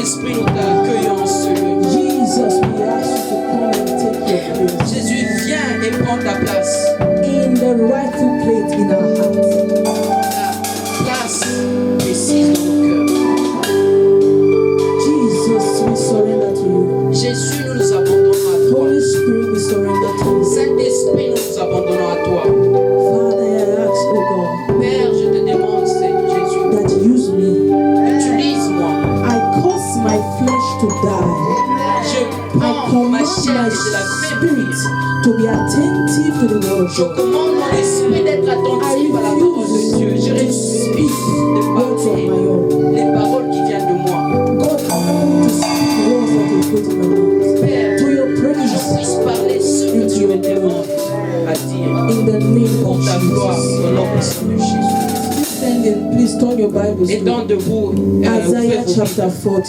Saint-Esprit, nous t'accueillons ce lieu. Jesus, we ask you to come and take your place. Jésus, viens et prends ta place. In the rightful place in our hearts. La place précise dans nos cœurs. Jesus, we surrender to you. Jésus, nous nous abandonnons à toi. Holy Spirit, we surrender to you. Saint-Esprit, nous nous abandonnons à toi. Father, I ask, oh God, Père, je te demande, Seigneur Jésus, that use me. utilise-moi. I cause my flesh to die. Je I prends ma command chair my et de la spirit faire. to be attentive to the word of Je God. commande mon esprit d'être attentif à la parole de Dieu. Je refuse de Words of my parler own. les paroles qui viennent de moi. God, I want to speak words that you put in my mouth. Père, To your que je praise puisse parler ce que tu me demandes à dire. in the name Pour of ta gloire, Jesus. au nom puissant de Jésus. Standing, please turn your Bibles Étant to debout, Isaiah ouvrez vos chapter Bibles. 40.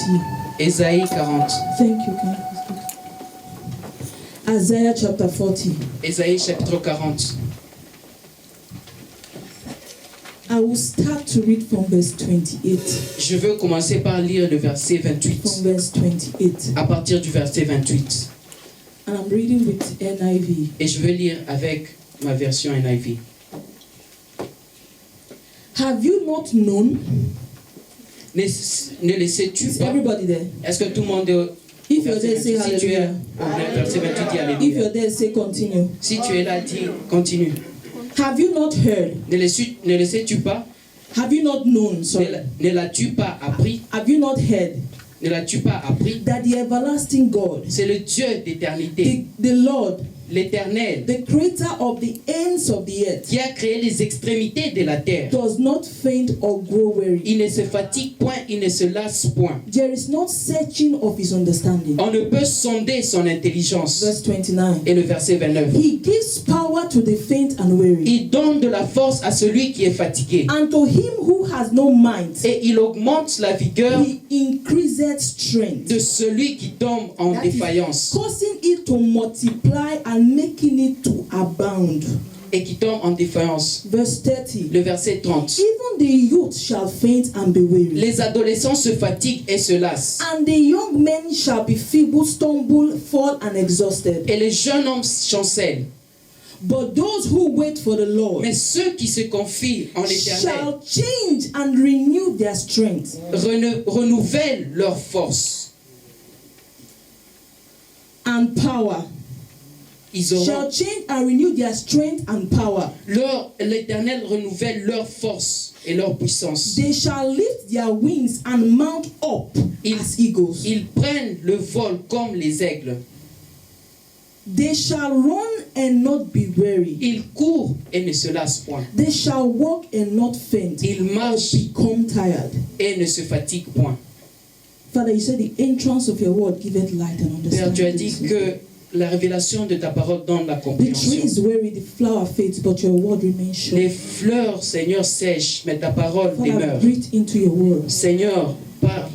Ésaïe 40. Thank you, can you please go? Isaiah chapter 40. Ésaïe chapitre 40. I will start to read from verse 28. Je veux commencer par lire le verset From 28. verse 28. À partir du verset 28. And I'm reading with NIV. Et je vais lire avec ma version NIV. Have you not known? Ne le sais-tu Is pas? everybody there? Est-ce que tout le monde If you're there, say si tu es hallelujah. au verset 28, dis If alléluia. you're there, say continue. Si tu es là, dis continue. Have you not heard? Ne le sais-tu pas? Have you not known? Sorry. Ne l'as-tu pas appris? Have you not heard Ne l'as-tu pas appris? that the everlasting God, C'est le Dieu d'éternité, the Lord, l'Éternel, the creator of the ends of the earth, qui a créé les extrémités de la terre. does not faint or grow weary? Il ne se fatigue point, il ne se lasse point. There is not searching of his understanding. On ne peut sonder son intelligence. Verse 29. Et le verset 29. He gives power to the faint and weary, Il donne de la force à celui qui est fatigué. and to him who has no might, Et il augmente la vigueur he increaseth strength, de celui qui tombe en That is défaillance causing it to multiply and making it to abound. et qui tombe en défaillance. Verse 30. Le verset 30. Even the youth shall faint and be weary, Les adolescents se fatiguent et se lassent. and the young men shall be feeble, stumble, fall, and exhausted. Et les jeunes hommes chancellent. But those who wait for the Lord Mais ceux qui se confient en l'Éternel shall change and renew their strength. renouvellent leur force. And power. Ils Shall auront change and renew their strength and power. l'Éternel renouvelle leur force et leur puissance. They shall lift their wings and mount up as eagles. Ils prennent le vol comme les aigles. They shall run and not be weary. Ils courent et ne se lassent point. They shall walk and not faint, Ils or marchent become tired. et ne se fatiguent point. Father, you said the entrance of your word giveth light and Père, tu as understanding. dit que la révélation de ta parole donne la The compréhension. tree is weary, the flower fades, but your word remains sure. Les fleurs, Seigneur, sèchent, mais ta parole Father, demeure. breathe into your word. Seigneur, parle.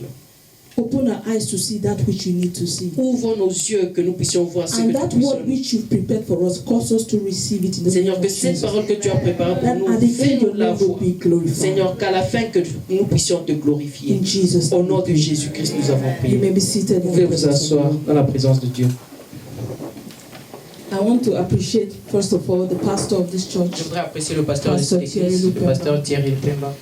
Open our eyes to see that which you need to see. Ouvre nos yeux que nous puissions voir ce And que that nous word puissions. which you've prepared for us, cause us to receive it in the name Seigneur, of que cette Jesus. parole que tu as préparée pour That nous, at the end fais-nous your la name will voix. be glorified. Seigneur, qu'à la fin que nous puissions te glorifier. In Jesus' Au name. nom de Jésus-Christ, nous avons You may prié. be seated Vous in pouvez the vous presence of asseoir God. dans la présence de Dieu. I want to appreciate, first of all, the pastor of this Je church, voudrais apprécier le pasteur de Pasteur cette Thierry église, le Lupemba. pasteur Thierry Lupemba,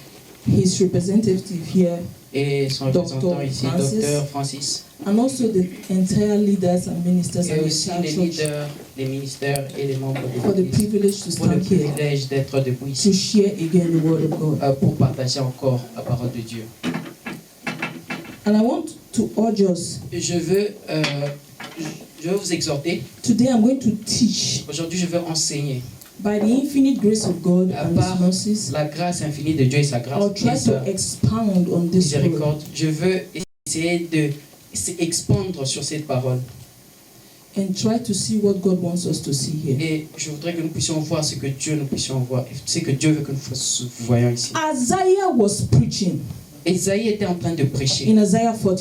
his representative here, et son Dr. représentant ici, Francis. docteur Francis, and also the entire leaders and ministers et and the aussi entire les church leaders, les ministères et les membres for de the l'église, privilege to pour le stand here privilège d'être debout to ici, share again the word of God. pour partager encore la parole de Dieu. And I want to urge us, Je veux vous exhorter. today I'm going to teach Aujourd'hui, je veux enseigner by the infinite grace of God à and part His mercies. la grâce infinie de Dieu et sa grâce I'll try et sa to expound on this word. miséricorde. Je veux essayer de expandre sur cette parole. And try to see what God wants us to see here. Et je voudrais que nous puissions voir ce que Dieu nous puissions voir, ce que Dieu veut que nous voyons ici. Isaiah was preaching Ésaïe était en train de prêcher in Isaiah 40.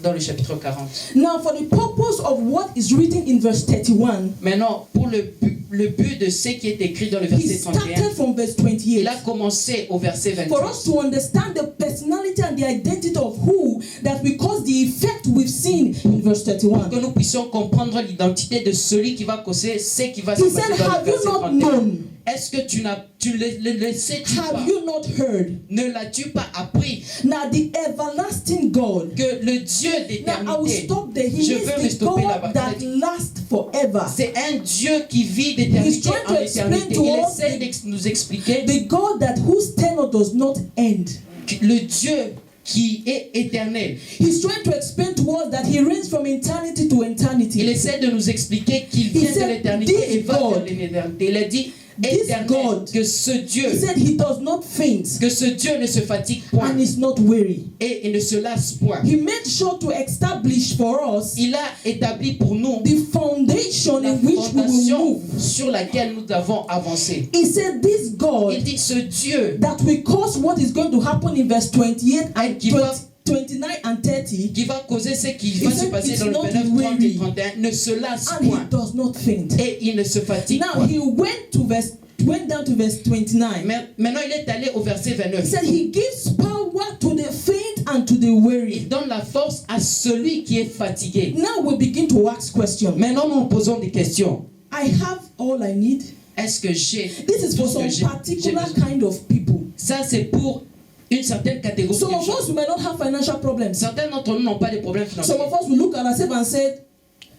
dans le chapitre 40. Now, for the purpose of what is written in verse 31, Maintenant, pour le le but de ce qui est écrit dans le He verset 31, started from verse il 28. a commencé au verset For 28. us to understand the personality and the identity of who, that we cause the effect we've seen in verse 31. Que nous puissions comprendre l'identité de celui qui va causer ce qui va se He passer said, dans le have you verset not 31. known? Est-ce que tu le sais-tu pas? Have you not heard? Ne l'as-tu pas appris Now the everlasting God. que le Dieu Now I will d'éternité, stop there. He je veux me is the stopper là-bas. God that lasts forever. C'est un Dieu qui vit He's d'éternité trying en to explain éternité. to Il us essaie de nous expliquer The God that whose tenure does not end. que le Dieu qui est éternel. He's trying to explain to us that he reigns from eternity to Il eternity. essaie de nous expliquer qu'il He vient de said, l'éternité "This et va God, vers l'éternité." Il a dit this éternel, God, que ce Dieu, He said he does not faint que ce Dieu ne se fatigue point and is not weary. et il ne se lasse point. He made sure to establish for us Il a établi pour nous the foundation la in which we will fondation move. sur laquelle nous avons avancé. He said this God Il dit ce Dieu that will cause what is going to happen in verse 28 and qui va 29 and 30, qui va causer ce qui He va said se passer it's dans le not 29, 30 et weary. 31 ne se lasse and he point does not faint. et il ne se fatigue Now point. he went down to verse 29. Maintenant il est allé au verset He 29. said he gives power to the faint and to the weary. Il donne la force à celui qui est fatigué. Now we begin to ask questions. Maintenant nous nous posons des questions. I have all I need. Est-ce que j'ai This is tout for ce some que j'ai particular besoin? kind of people. Ça c'est pour une certaine catégorie Some de of gens. us may not have financial problems. Certains d'entre nous n'ont pas de problèmes financiers. Some of us will look at ourselves and say,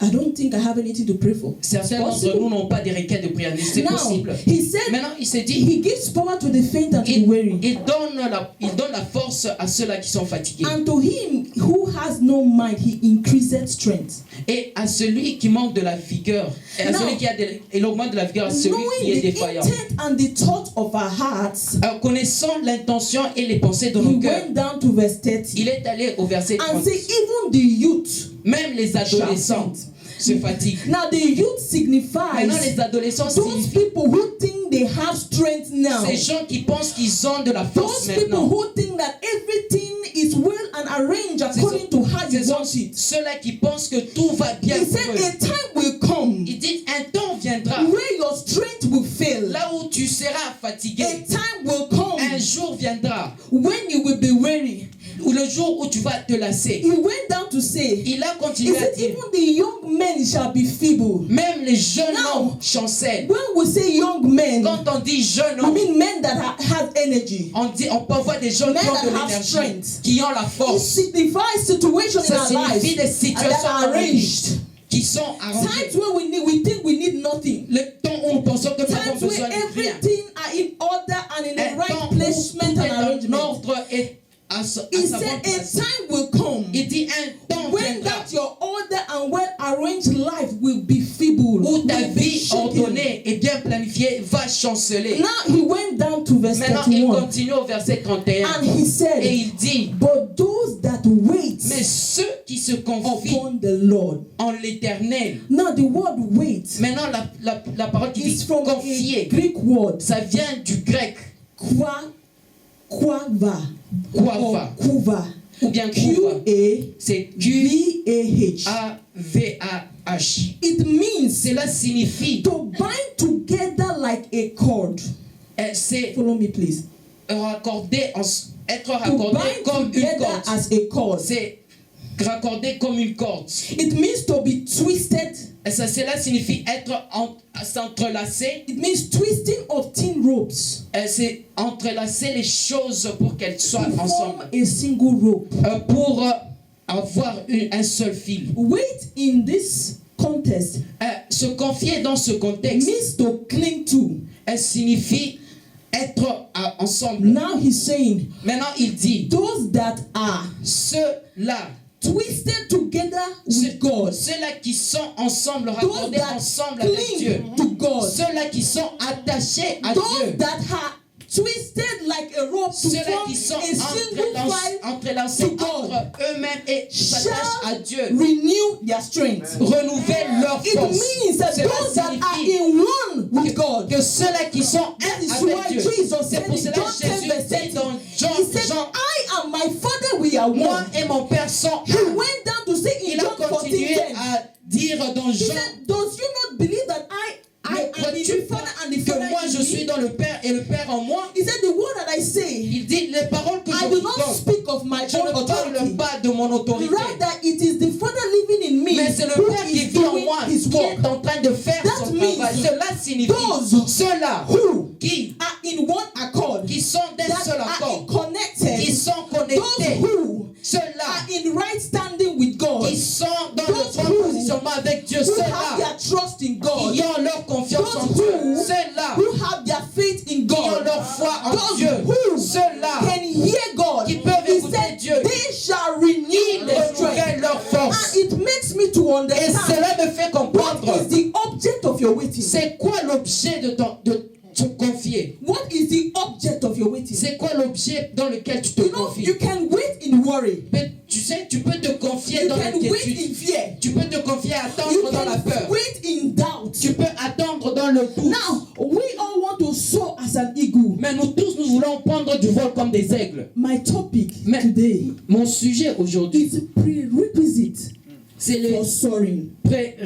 I don't think I have anything to pray for. Certains d'entre Possible. nous n'ont pas de requêtes de prière. C'est Now, possible. he said Maintenant il s'est dit he gives power to the faint and to the weary. il donne la force à ceux-là qui sont fatigués. And to him who has no mind, he increases strength. Et à celui qui manque de la vigueur, et à Now, celui qui a il augmente de la vigueur à celui qui est Knowing the défaillant. intent and the thought of our hearts, Connaissant l'intention et les pensées de he nos cœurs, went down to verse 30 il est allé au verset and 30. say, even the youth. Même les adolescents se fatiguent. Now the youth Maintenant, signifies les adolescents those signifient people who think they have strength now. ces gens qui pensent qu'ils ont de la force Those people maintenant. who think that everything is well and arranged according to how you Ce sont want it. ceux-là qui pensent que tout va bien He pour said eux. a time will come Il dit un temps viendra where your strength will fail. là où tu seras fatigué. A time will come Un jour viendra when you will be weary. ou le jour où tu vas te lasser. He went down to say, Il a he continué à said, dire, even the young men shall be feeble. même les jeunes Now, hommes chancellent. When we say young men, Quand on dit jeune we homme, mean men that have energy. on peut voir des gens Men qui ont that de have l'énergie, strength. qui ont la It force. signifies situations in Ça our lives signifie des situations that are dans notre vie arranged. qui sont arrangées. Times where we think we need nothing. Le temps où nous pensons que nous avons Times besoin where de rien. everything are in order and in the Un temps right où placement tout and est en arrangement. ordre et à sa He bonne said a place. time will come Il dit un temps when viendra that your order and well arranged life will be feeble. où ta will be vie shaken. ordonnée et bien planifiée va chanceler. Now he went down to verse Maintenant, il 31 continue au verset 31 and he et said, il dit, but those that wait mais ceux qui se confient upon the Lord. en l'éternel. Now the word wait Maintenant, la parole qui is dit from a confier, Greek word ça vient du grec quava quava kuva. ou bien kuva. C'est Q-A-V-A-H. Q-A-V-A-H. It means Cela signifie, to bind together like a cord. c'est Follow me, please. être raccordé To comme bind une together corde. as a cord. C'est raccordé comme une corde. It means to be twisted. Et cela signifie être s'entrelacer. It means twisting of thin ropes C'est entrelacer les choses pour qu'elles to soient form ensemble. a single rope. Pour avoir un seul fil. Wait in this context Se confier dans ce contexte, means to cling to. signifie être ensemble. Now he's saying, Maintenant, il dit, those that are ceux-là, twisted together with God, ceux-là qui sont ensemble, those raccordés that ensemble avec Dieu, cling to God, ceux-là qui sont attachés à those Dieu, that are twisted like a rope to ceux-là form qui sont a single file entrelacés to God, entre eux-mêmes et s'attachent à shall Dieu, renew their strength. renouvellent leur It force. means that Cela those that are signifie in one with God, que ceux-là qui sont that is un why avec Dieu, Jesus c'est said pour in cela John que 10 Jésus verse dit 30, dans he said, Jean, I and my Father we are moi one. et mon Père sont He un. went down to say in Il a John 14 continué 10, à dire dans he Jean, said, does you not believe that I ne am in crois-tu dans le Père et le Père en moi. He said, the word that I say, Il dit, les paroles que I je do vous not donne, speak of my je own ne parle authority. pas de mon autorité. Rather, it is the Father living in me Mais c'est le who Père qui is vit en doing moi, his qui work. est en train de faire That son means travail. Cela signifie those ceux-là who qui are in one accord, sont d'un that seul are accord, connected, qui sont those connectés, who ceux-là are in right standing with God, qui sont dans those le bon who positionnement avec Dieu, who have ceux-là their trust in God, qui ont leur confiance en those Dieu, who ceux-là who have their faith in qui ont God, leur foi en those Dieu, who ceux-là can hear God. qui peuvent He écouter said, Dieu, they shall ils renew their strength. renouvellent leur force. And it makes me to Et understand cela me fait what comprendre is the object of your waiting. c'est quoi l'objet de te confier. What is the object of your waiting? C'est quoi l'objet dans lequel tu te You know, confies. you can wait in worry. Mais tu sais, tu peux te confier You dans can wait l'inquiétude. in fear. Tu peux te confier à You attendre dans la peur. can wait in doubt. Tu peux attendre dans le doute. Now, we all want to soar as an eagle. Mais nous tous, nous voulons prendre du vol comme des aigles. My topic Mais today mon sujet aujourd'hui, is prerequisite c'est les for soaring.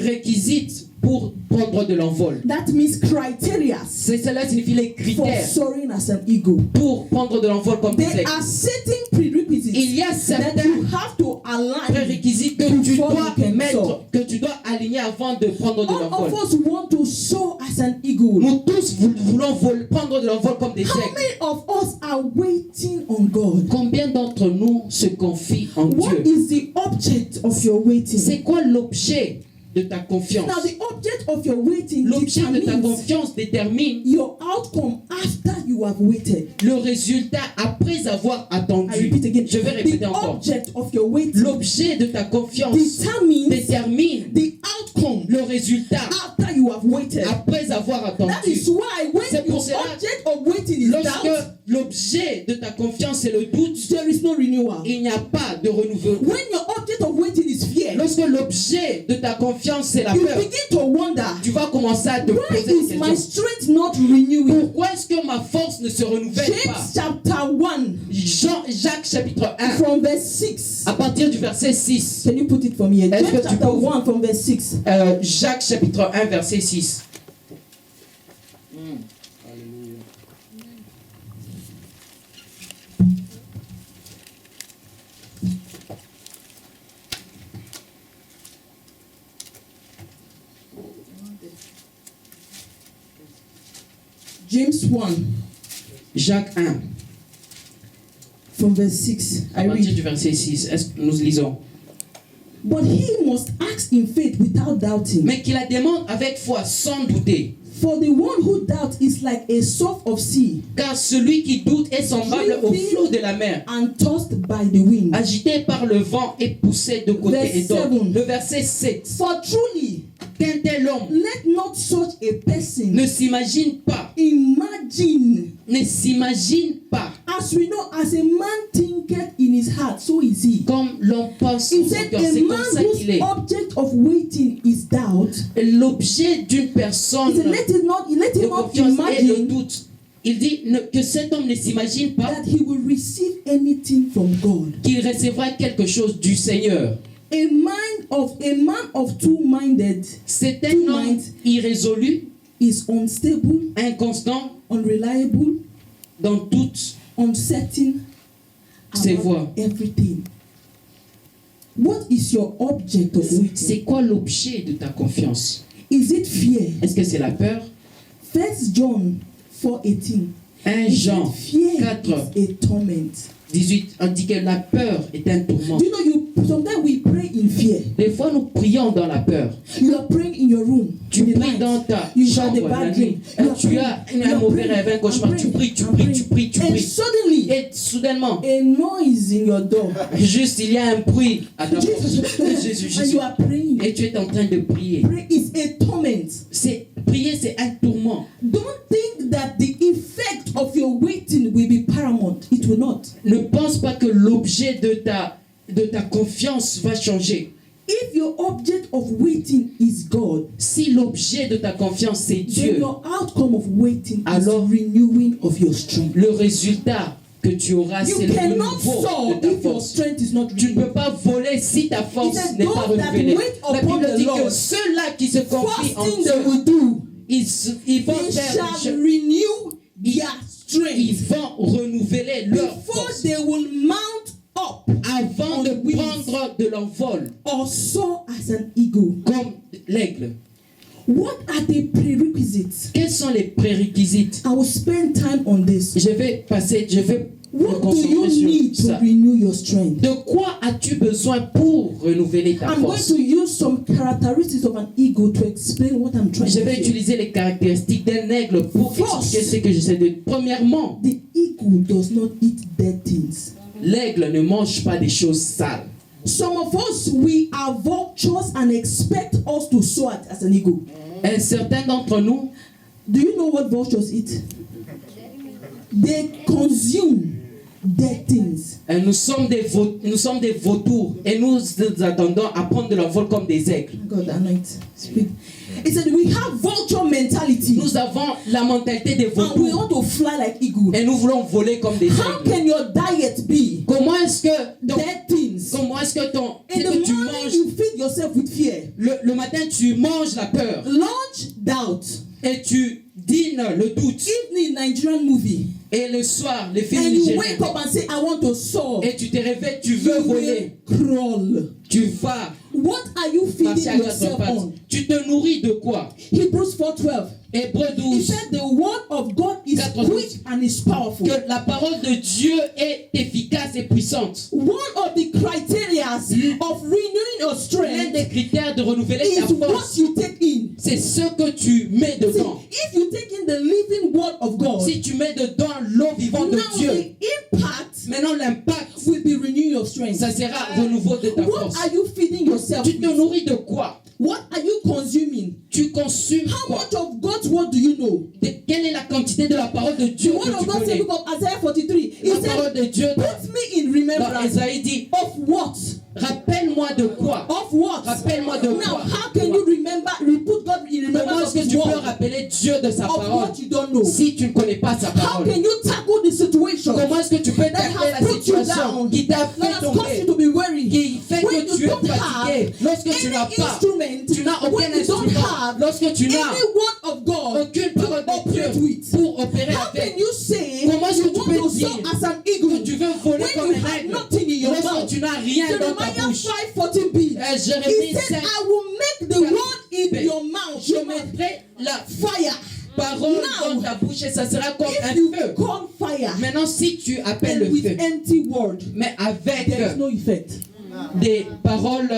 prérequisites pour prendre de l'envol. That means criteria Cela signifie les for critères soaring as an eagle. pour prendre de l'envol comme des There aigles. are certain prerequisites Il y a that certains you have to align. prérequis que tu before dois you can mettre, soar. que tu dois aligner avant de prendre de All l'envol. of us want to soar as an eagle. Nous tous voulons prendre de l'envol comme des How aigles. many of us are waiting on God? Combien d'entre nous se confient en What Dieu? is the object of your waiting? C'est quoi l'objet de ta confiance? Now, the object of your waiting L'objet de ta determines confiance détermine your outcome after you have waited. le résultat après avoir I attendu. repeat again. Je vais répéter The encore. object of your waiting L'objet de ta confiance determines détermine the outcome le résultat after you have waited. après avoir That attendu. is why when C'est pour your cela, object of waiting is Lorsque doubt, l'objet de ta confiance est le doute, there is no renewal. il n'y a pas de renouvellement. When your object of waiting is fear, Lorsque l'objet de ta confiance c'est la you peur, begin to wonder, tu vas commencer à te why poser is des my questions. strength not renewing? Pourquoi est-ce que ma force ne se renouvelle James pas? chapter 1 Jacques chapitre 1, from verse 6. à partir du verset 6. Can you put it for me here? Est-ce James que tu chapter peux- 1 from verse 6. Jacques chapitre 1 verset 6. James 1 Jacques 1, from verse 6. à I partir read. du verset 6. Est-ce que nous lisons? But he must ask in faith without doubting. Mais qu'il la demande avec foi sans douter. For the one who doubts is like a surf of sea, Car celui qui doute est semblable au flot de la mer, and tossed by the wind. agité par le vent et poussé de côté Verse et d'autre. 7. Le verset 7. For truly, Qu'un tel homme let not such a person ne s'imagine pas, imagine, pas, as we know, as a man thinketh in his heart, so is he. comme l'on pense He en son said, cœur. a C'est comme man ça qu'il whose est. object of waiting is doubt. L'objet d'une He personne said, let him de not confiance est le imagine doute. Il dit que cet homme ne s'imagine pas that he will receive anything from God. qu'il recevra quelque chose du Seigneur. A man of two-minded C'est un homme irrésolu, is unstable, inconstant unreliable, dans toutes uncertain ses about voies. everything. What is your object of waiting? C'est quoi l'objet de ta confiance? Is it fear? Est-ce que c'est la peur? 1 John 4:18. 1 Jean Fear 4, is a torment. 18, on dit que la peur est un tourment. Do you know, sometimes we pray in fear. Des fois, nous prions dans la peur. You are praying in your room. Tu in the pries night. dans ta You had chambre a la bad nuit. dream. You are Tu praying. as You un are mauvais praying. rêve, un cauchemar. I'm Tu praying. pries, tu I'm pries, praying. tu pries, tu And pries. suddenly, Et soudainement, a noise in your door. juste il y a un bruit à ta porte. Jésus, And Jésus. you are praying. Et tu es en train de prier. Pray is a torment. Prier, c'est un tourment. Don't think that the effect of your waiting will be paramount. It will not. Ne pense pas que l'objet de ta confiance va changer. If your object of waiting is God, Si l'objet de ta confiance c'est then Dieu, your outcome of waiting Alors, is renewing of your strength. le résultat que tu auras, You c'est le cannot renouveau soar de ta if your force. strength is not Tu ne renewed. peux pas voler si ta force He said, n'est pas "Those that renouvelée. wait La upon Bible the dit que Lord, ceux-là qui se confient First en thing Dieu, they will do, ils vont they faire shall renew their ils strength vont renouveler leur before force they will mount up avant on de wings prendre de l'envol or soar as an eagle. comme l'aigle. What are the prerequisites? Quels sont les prérequisites? I will spend time on this. Je vais me What do you concentrer need sur to ça. renew your strength? De quoi as-tu besoin pour renouveler ta I'm going force? to use some characteristics of an eagle to explain what I'm trying Je to vais say. utiliser les caractéristiques d'un aigle pour First. expliquer ce que j'essaie de dire. Premièrement, The eagle does not eat dead things. l'aigle ne mange pas des choses sales. Some of us, we are vultures and expect us to soar as an eagle. Un certain d'entre nous, Do you know what vultures eat? They consume dead things. nous sommes des vautours et nous attendons à prendre de l'envol comme des aigles. God, anoint. Speak. He said we have vulture mentality Nous avons la mentalité des and we vautours want to fly like eagle. et nous voulons voler comme des How aigles. can your diet be Comment est-ce que dead things? In the tu morning manges you feed yourself with fear. le matin tu manges la peur Lunch, doubt. et tu dînes le doute Evening, Nigerian movie. et le soir les films And you nigériens wake up and say, I want to soar. et tu te réveilles, tu veux You voler, will crawl. tu vas What are you marcher feeding à quatre yourself pattes. on? Tu te nourris de quoi? Hebrews 4:12. Hébreux He 12. said the word of God is 4:12. quick and is powerful. Que la parole de Dieu est efficace et puissante. One of the criteria of renewing your L'un strength des critères de renouveler ta is what force, you take in. c'est ce que tu mets See, dedans. if you take in the living word of God, Si tu mets dedans l'eau vivante de now Dieu, the impact maintenant l'impact, will be renewing your strength. ça sera renouveau de ta What force. are you feeding yourself Tu te with? nourris de quoi? What are you consuming? Tu consumes How quoi? much of God's word do you know? Quelle est la quantité de la parole de Dieu The word que of tu God said, connais? book of Isaiah 43. He La said, parole de Dieu put me in dans remembrance Esaïe dit, of what? rappelle-moi de quoi? Of what? Rappelle-moi de Now, quoi? how can you remember, put God in Comment remembrance est-ce of que his tu peux word? rappeler Dieu de sa Of parole what you don't know. si tu ne connais pas sa How parole? can you tackle the situation Comment est-ce que tu peux that tackler has la put you situation down, qui t'a that fait has caused you tomber, to be worried? qui fait When que you tu es don't fatigué, have lorsque tu n'as any pas, instrument, tu n'as aucun when you don't instrument, have lorsque tu any n'as word of God aucune to parole de operate Dieu with, pour opérer how avec, can you say comment est-ce you que tu want peux to soar dire as an que eagle tu veux voler when comme you un have aigle nothing in your lorsque mouth? tu n'as rien dans ta Jeremiah bouche? 5:14b. Jérémie He said, 5, I will make the word in your mouth je mettrai la fire. parole Now, dans ta bouche et ça sera comme If un you feu. call fire Maintenant, si tu appelles and le with feu, empty word, mais avec there is no effect. des paroles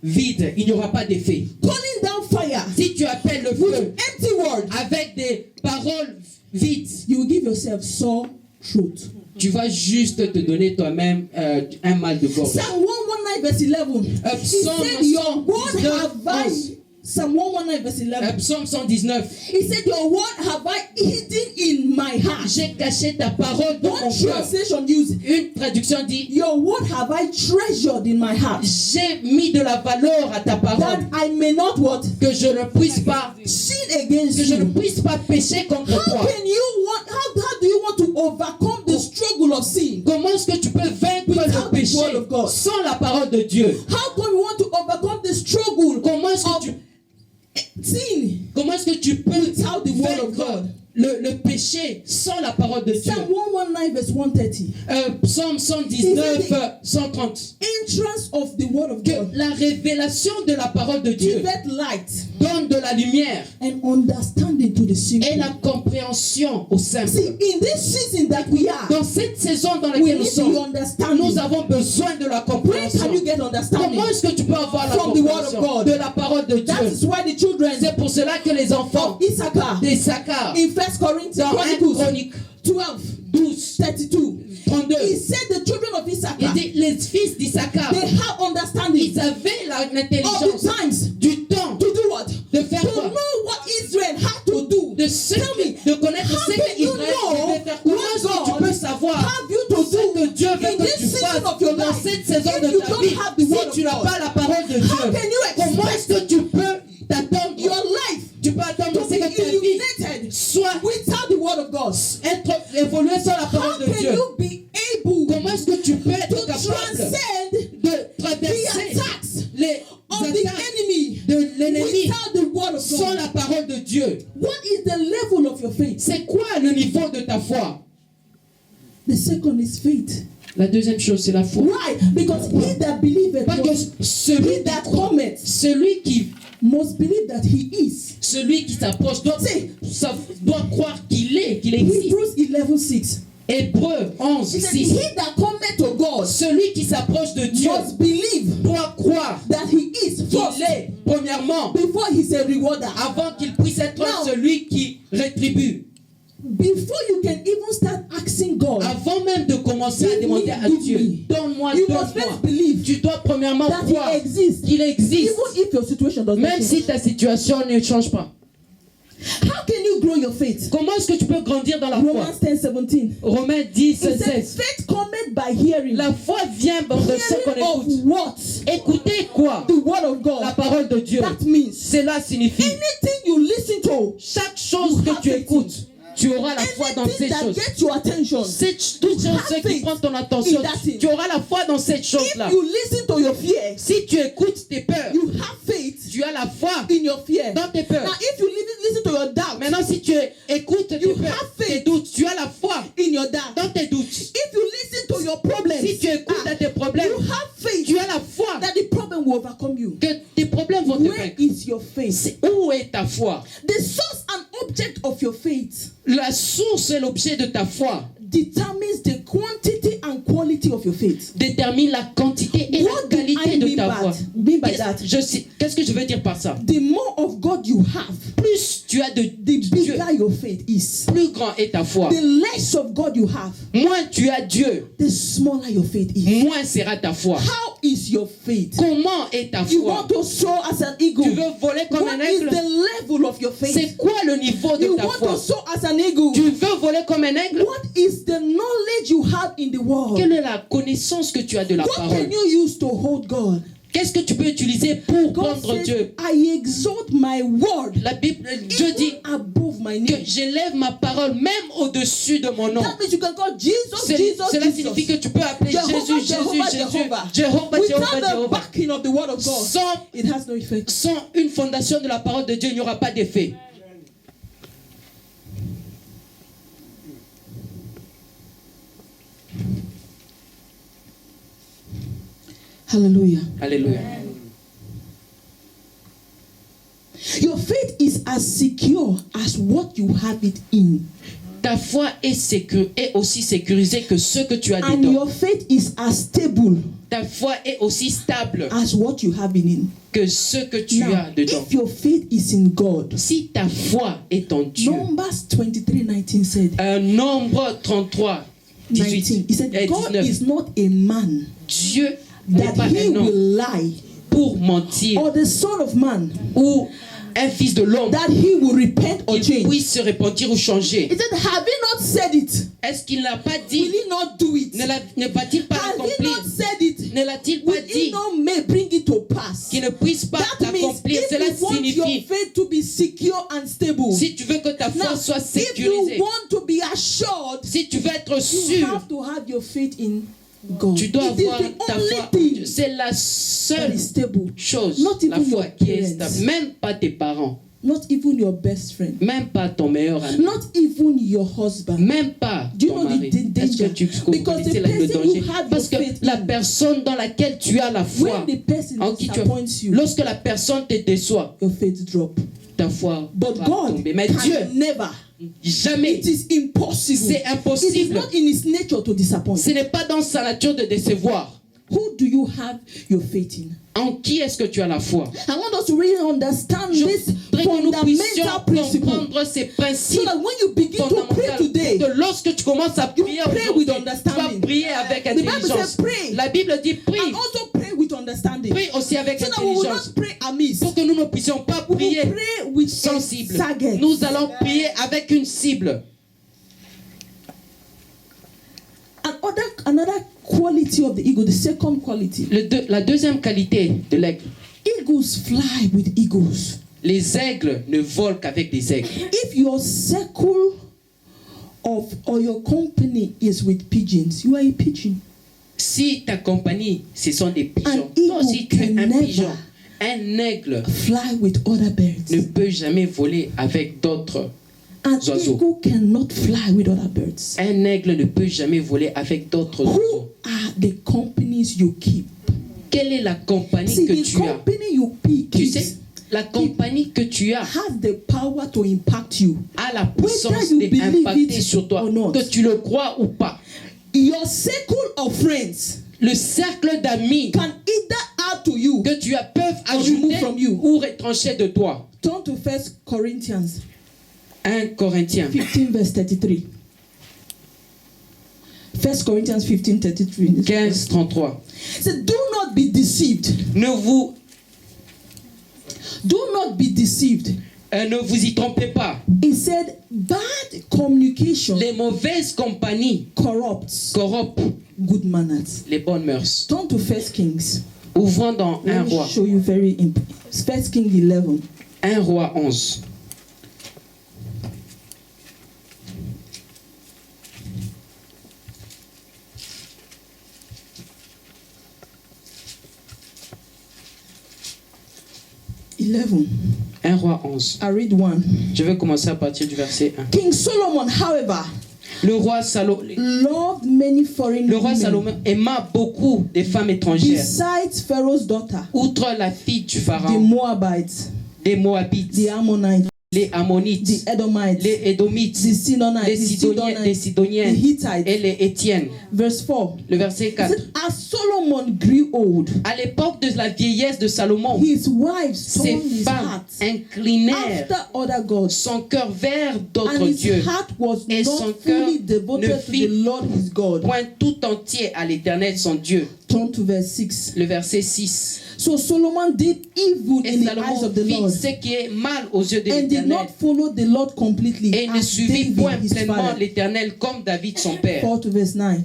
vides, il n'y aura pas d'effet. Calling down fire Si tu appelles le with feu empty word, avec des paroles vides, you will give yourself sore throat. tu vas juste te donner toi-même un mal de gorge. Psalm 119 verse 11. He Psalm said, your word 119, have I. Psalm 119 verse 11. Psaume 119. He said, your word have I hidden in my heart. J'ai caché ta parole dans One mon cœur. translation used, Une traduction dit, your word have I treasured in my heart, j'ai mis de la valeur à ta that parole, I may not what? que je ne puisse pas, Sin against que je ne you. puisse pas pécher contre How toi. can you want, how do you want to overcome the struggle of sin? Comment est-ce que tu peux vaincre Without le the péché word of God. sans la parole de Dieu? How come you want to overcome the struggle Comment est-ce of que tu, sin comment est-ce que tu peux without the word of vaincre God? le péché sans la parole de Dieu? Psalm 119 verse 130. Psaume 119, 130. Entrance of the word of Que God. la révélation de la parole de Dieu Giveth light donne de la lumière and understanding to the et simple. la compréhension au simple. See, in this season that we are, Dans cette saison dans we laquelle nous need the sommes, understanding. nous avons besoin de la Where compréhension. can you get understanding? Comment est-ce que tu peux avoir la From the word of compréhension God. de la parole de That Dieu? is why the children C'est pour cela que les enfants of Issachar des Issachar, in 1 Corinthians dans 1 Chronique 12, 12, 32, 32, he said the children of il Issachar, dit les fils d'Issachar, they have understanding ils avaient of l'intelligence the times du temps to do what? de faire To quoi? know what Israel had to do. De ce Tell me, de connaître how ce can you qu'Israël know devait faire. Comment what est-ce que tu God peux savoir have you to ce que do Dieu veut in que this tu season fasses of your dans life cette saison if de you ta don't vie have the word si tu of n'as God? pas la parole de How Dieu? can you Comment expect est-ce que tu peux t'attendre? your life Tu peux attendre to ce be que ta vie illuminated soit without the word of God? être évoluée sans la How parole de can Dieu. you be able Comment est-ce que tu peux être to capable transcend de the traverser attacks les of the attaques enemy de l'ennemi without the word of sans God? la parole de Dieu. What is the level of your faith? C'est quoi le niveau de ta foi? The second is faith. La deuxième chose, c'est la foi. Why? Because he that believeth Parce que he that cometh celui qui must believe that he is. s'approche doit croire qu'il existe. Hebrews 11:6. Hébreux 11, It says, 6. he that cometh to God Celui qui s'approche de Dieu must believe doit croire that he is first qu'il est, premièrement, before he's a rewarder. avant qu'il puisse être Now, celui qui rétribue. Before you can even start asking God, Avant même de commencer à Give demander me, à give Dieu, me. donne-moi, you must donne-moi. first believe Tu dois premièrement that croire he exists, qu'il existe, even if your situation does not même si change. ta situation ne change pas. How can you grow your faith? Comment est-ce que tu peux grandir dans la foi? Romans 10:17. Romains 10, It says, 16. faith cometh by hearing. La foi vient dans ce qu'on Hearing of écoute. what? Écoutez quoi? The word of La God. parole de Dieu. That means Cela signifie anything you listen to, chaque chose You que have tu faith écoutes, tu auras la foi dans anything ces that choses. gets your attention. Toutes have choses qui faith prennent ton attention, in that thing. tu auras la foi dans cette If chose-là. you listen to your fear, Si tu écoutes tes peurs, you have faith tu as la foi in your fear. dans tes peurs. Now, if you listen to your doubt, Maintenant, si tu écoutes tes You peurs, have faith. tes doutes, tu as la foi in your doubt, dans tes doutes. if you listen to your problems, Si tu écoutes à tes problèmes, you have faith tu as la foi that the problem will overcome you. que tes problèmes vont te Where vaincre. is your faith? C'est où est ta foi? The source and object of your faith La source et l'objet de ta foi determines the quantity and quality of your faith. détermine la quantité et What la do qualité I de mean ta by foi. by that? Qu'est-ce que je veux dire par ça? The more of God you have, Plus tu as de the Dieu, bigger your faith is. plus grand est ta foi. The less of God you have, Moins tu as Dieu, the smaller your faith is. moins sera ta foi. How is your faith? Comment est ta You foi? want to soar as an eagle. Tu veux voler comme What un is aigle? the level of your faith? C'est quoi le niveau de You ta want foi? to soar as an eagle. Tu veux voler comme un aigle? What is the knowledge you have in the world? Quelle est la connaissance que tu as de la What parole? can you use to hold God? Qu'est-ce que tu peux utiliser pour God prendre says, Dieu? I exalt my word La Bible, Dieu dit even above my que name. j'élève ma parole même au-dessus de mon nom. That means you can call Jesus, Cela Jesus, signifie que Jesus. tu peux appeler Jehovah, Jésus, Jehovah, Jésus, Jehovah. Jéhovah, Without Jéhovah, the Jéhovah. backing of the word of God, Sans, it has no effect. sans une fondation de la parole de Dieu, il n'y aura pas d'effet. Hallelujah. Alléluia. Your faith is as secure as what you have it in. Ta foi est aussi sécurisée que ce que tu as And dedans. your faith is as stable Ta foi est aussi stable as what you have in. que ce que tu Now, as dedans. if your faith is in God, Si ta foi est en Dieu, Numbers 23:19 said, Nombre 33, 19, 18 he said, et God 19. is not a man Dieu n'est that pas he un homme will lie, pour mentir, or the son of man ou un fils de l'homme that he will repent or qui change. puisse se repentir ou changer. He said, have he not said it? Est-ce qu'il n'a pas Will dit? he not do it? Ne va-t-il pas Has he l'accomplir? not said it? Ne l'a-t-il pas Will he dit not may bring it to pass? qu'il ne puisse pas That means l'accomplir? if Cela you want your signifie, faith to be secure and stable, si tu veux que ta foi now, soit if you sécurisée, want to be assured, si tu veux être you sûr, have to have your faith in God. tu dois It is avoir the ta only foi. thing C'est la that seule is stable. chose, Not la even foi your qui est parents. stable. Même pas tes parents, Not even your best friend. même pas ton meilleur ami, Not even your husband. même pas Do you ton know the mari. danger? Est-ce que tu Because connaissais the le person danger? you have Parce que your faith la in, personne dans laquelle tu as la foi, when the person en qui tu as, disappoints you, lorsque la personne te déçoit, your faith drop. ta foi But va God tomber. Mais Dieu, can never. jamais, It is impossible. c'est It is impossible. not in his nature to disappoint. Ce n'est pas dans sa nature de décevoir. Who do you have your faith in? En qui est-ce que tu as la foi? I want us to really understand Je this voudrais que nous puissions fundamental principle. comprendre ces So principes that when you begin to pray fondamentaux. today, Que lorsque tu commences à you prier pray aujourd'hui, with tu vas understanding. prier avec The Bible intelligence. says pray. La Bible dit prie. And also pray with understanding. Prie aussi avec So that we will intelligence. not pray amiss. Pour que nous ne puissions pas We will prier pray with sans a cible. target. Nous allons prier avec une cible. Another quality of the eagle, the second quality. La deuxième qualité de l'aigle. Eagles fly with eagles. Les aigles ne volent qu'avec des aigles. If your circle or your company is with pigeons, you are a pigeon. Si ta compagnie, ce sont des pigeons, An toi aussi eagle tu es can un pigeon. never Un aigle fly with other birds. ne peut jamais voler avec d'autres An oiseaux. eagle cannot fly with other birds. Un aigle ne peut jamais voler avec d'autres Who oiseaux. are the companies you keep? Quelle est la compagnie See, que the tu as? company you Tu keep sais, la compagnie que tu as has the power to impact you. a la puissance Whether you believe d'impacter it sur toi, or not. que tu le crois ou pas. Your circle of friends Le cercle d'amis can either add to you. que tu as peuvent Or remove ajouter from you. ou retrancher de toi. Turn to 1 Corinthians 1 Corinthiens 15 verse 33. 1 Corinthians 15:33. 15:33. So do not be deceived. Ne vous deceived. ne vous y trompez pas. He said bad communication Les mauvaises compagnies corrupts corrompent good manners. les bonnes mœurs. Turn to 1 Kings. Ouvrons dans 1 Let me roi. show you very important. 1 Kings 11. 1 roi 11. $11. 1 roi 11. I read 1. Je vais commencer à partir du verset 1. King Solomon, however, Le roi Salomon aima beaucoup des femmes étrangères. besides Pharaoh's daughter, Outre la fille du the pharaon, Moabites, des Moabites, the Ammonites, les the Ammonites, Edomites, les Édomites, the Sidonites, les the Sidoniens, les Sidonites, the Sidoniens Hittites. et les Étiennes. Verse 4. Le verset It 4. said, as Solomon grew old, À l'époque de la vieillesse de Salomon, his wives ses turned his femmes heart inclinèrent after other gods, son cœur vers and d'autres his dieux, heart was et not son cœur fully ne devoted to fit the Lord his God. point tout entier à l'Éternel son Dieu. Turn to verse 6. Le verset 6. So Solomon did evil Et in the eyes Salomon of the fit Lord, ce qui est mal aux yeux de and did l'Éternel, not follow the Lord completely, et ne as suivit David point his pleinement father. l'Éternel comme David son père. 4 to verse 9.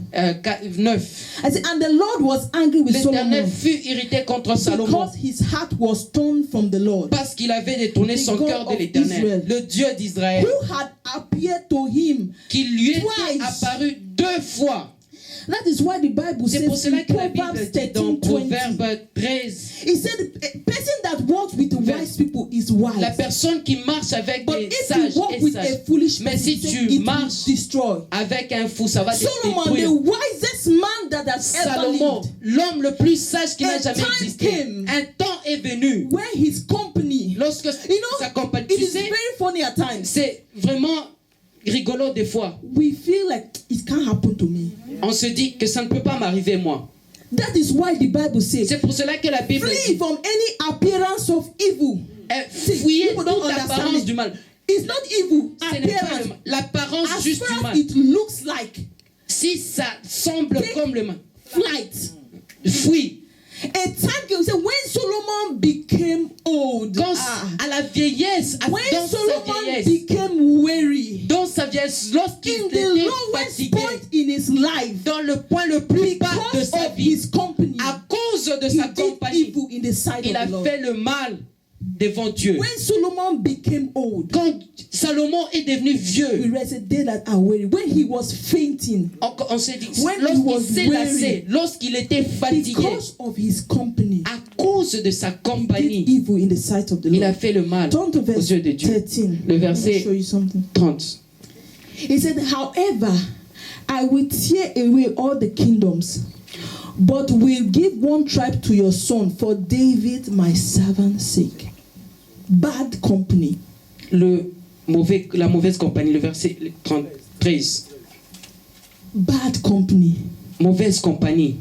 9. I said, and the Lord was angry with L'Éternel Solomon fut irrité contre Salomon because his heart was turned from the Lord, parce qu'il avait détourné The son God cœur de of l'Éternel, Israel, le Dieu d'Israël, who had appeared to him. qui lui était twice. apparu 2 fois. That is why the Bible C'est pour says cela in que la Proverbs Bible dit dans 13:20, Proverbe 13, it said, a person that walks with the wise people is wise. la personne qui marche avec But des if sages you walk est with a sage. foolish Mais person, si it said tu it will marches destroy. avec un fou, ça va te Solomon, the détruire. wisest man that has ever Salomon, lived, l'homme le plus sage qui A n'a jamais time existé. came Un temps est venu where his company, lorsque you know, sa compagnie, it tu is sais, very funny at times. c'est vraiment rigolo des fois. We feel like it can't happen to me. On se dit que ça ne peut pas m'arriver moi. That is why the Bible says, C'est pour cela que la Bible flee dit, from any appearance of evil. fuyez people don't toute understand apparence it. du mal. It's not evil, Ce n'est pas appearance. le mal. L'apparence As juste du far as mal. it looks like Si ça semble Take- comme le mal, flight. fuis. A time came, say, when Solomon became old, Quand à la vieillesse, when dans sa Solomon vieillesse, became weary, dans sa vieillesse, lorsqu'il in the était lowest fatigué, point in his life, dans le point le plus bas de because sa of vie, his company, à cause de he sa did compagnie, evil in the sight il a of the Lord. fait le mal devant Dieu. When Solomon became old, Quand Salomon est devenu we vieux, read a day that are weary. When he was fainting, on s'est dit, When he lorsqu'il was s'est weary, lassé, lorsqu'il était fatigué, because of his company, à cause de sa he did compagnie, evil in the sight of the il a Lord. fait le mal Turn to aux verse yeux de Dieu. 13. Le Let me verset show you something. 30. He said, however, I will tear away all the kingdoms, but will give one tribe to your son for David my servant's sake. Bad company. La mauvaise compagnie, le verset 13. Bad company. Mauvaise compagnie.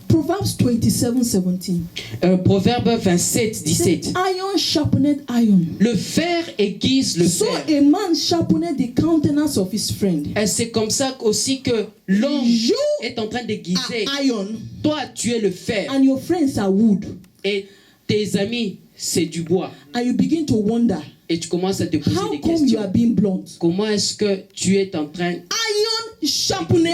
Proverbs 27:17. Proverbe 27, 17. Iron sharpened iron. Le fer aiguise le So fer. a man sharpened the countenance of his friend. Et c'est comme ça aussi que l'homme You est en train d'aiguiser. are iron, Toi, tu es le fer. and your friends are wood. Et tes amis, c'est du bois. And you begin to wonder, Et tu commences à te poser how des come you are questions. being blunt? Comment est-ce que tu es en train... Iron sharpened